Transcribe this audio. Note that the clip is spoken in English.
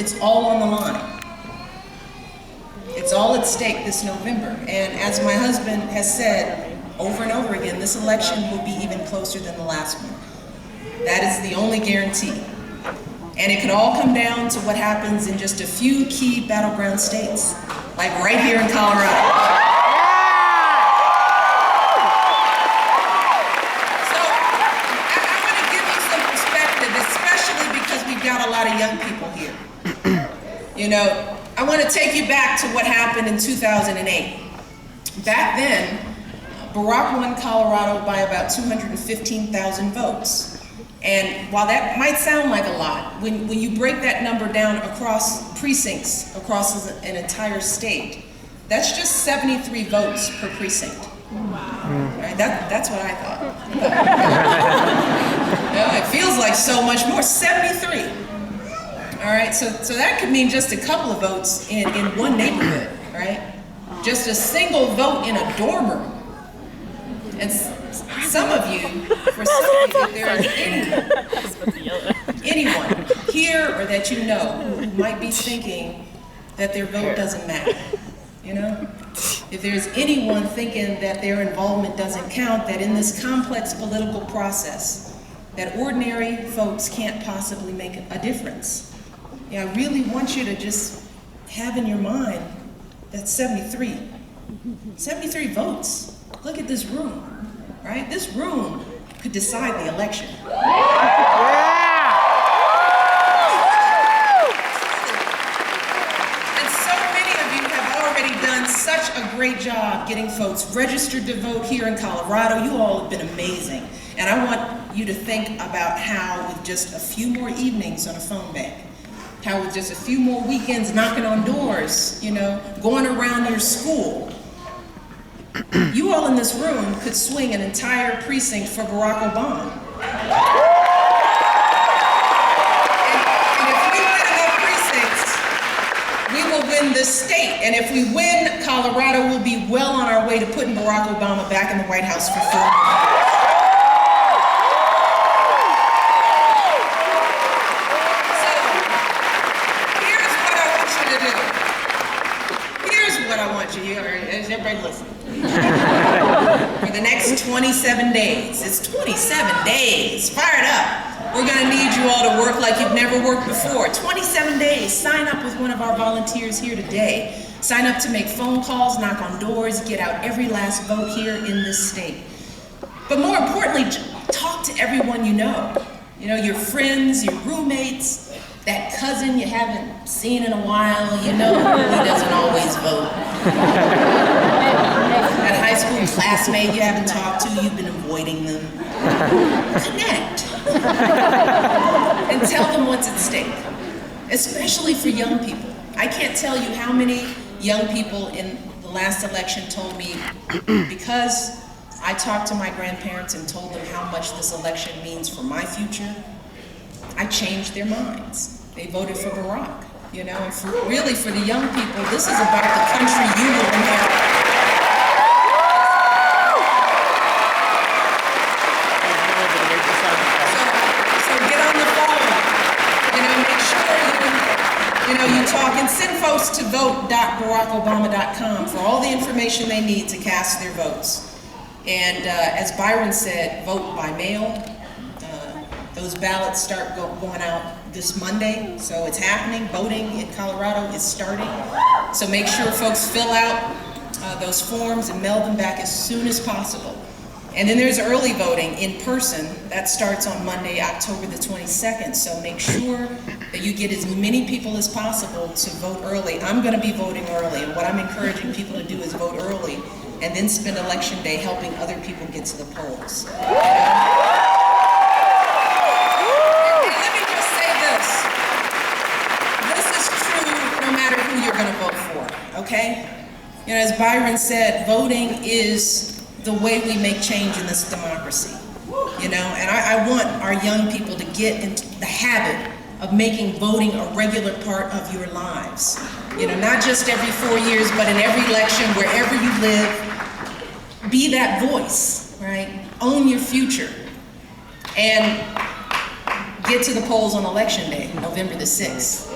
It's all on the line. It's all at stake this November. And as my husband has said over and over again, this election will be even closer than the last one. That is the only guarantee. And it could all come down to what happens in just a few key battleground states, like right here in Colorado. Got a lot of young people here. You know, I want to take you back to what happened in 2008. Back then, Barack won Colorado by about 215,000 votes. And while that might sound like a lot, when you break that number down across precincts, across an entire state, that's just 73 votes per precinct. Wow. Right? That's what I thought. It feels like so much more, 73. All right, so that could mean just a couple of votes in one neighborhood, right? Just a single vote in a dorm room. And some of you, for some of you, if there is anyone here or that you know who might be thinking that their vote doesn't matter, you know? If there's anyone thinking that their involvement doesn't count, that in this complex political process, that ordinary folks can't possibly make a difference. Yeah, I really want you to just have in your mind that 73 votes. Look at this room, right? This room could decide the election. Such a great job getting folks registered to vote here in Colorado. You all have been amazing. And I want you to think about how with just a few more evenings on a phone bank, how with just a few more weekends knocking on doors, you know, going around your school, you all in this room could swing an entire precinct for Barack Obama. Win this state, and if we win Colorado, we'll be well on our way to putting Barack Obama back in the White House for 4 years. So, here's what I want you to do. Here's what I want you to do. Is everybody listening? For the next 27 days. It's 27 days. Fire it up. We're gonna need you all to work like you've never worked before. 27 days, sign up with one of our volunteers here today. Sign up to make phone calls, knock on doors, get out every last vote here in this state. But more importantly, talk to everyone you know. You know, your friends, your roommates, that cousin you haven't seen in a while, you know he doesn't always vote. That high school classmate you haven't talked to, you've been avoiding them. Connect. And tell them what's at stake, especially for young people. I can't tell you how many young people in the last election told me, because I talked to my grandparents and told them how much this election means for my future, I changed their minds. They voted for Barack, you know, and really for the young people, this is about the country you will inherit. You talk and send folks to vote.barackobama.com for all the information they need to cast their votes. And as Byron said, vote by mail. Those ballots start going out this Monday, so it's happening. Voting in Colorado is starting. So make sure folks fill out those forms and mail them back as soon as possible. And then there's early voting in person. That starts on Monday, October the 22nd. So make sure that you get as many people as possible to vote early. I'm going to be voting early, and what I'm encouraging people to do is vote early and then spend Election Day helping other people get to the polls. And let me just say this. This is true no matter who you're going to vote for, okay? You know, as Byron said, voting is the way we make change in this democracy, you know, and I want our young people to get into the habit of making voting a regular part of your lives. You know, not just every 4 years, but in every election, wherever you live, be that voice, right? Own your future, and get to the polls on Election Day, November the 6th.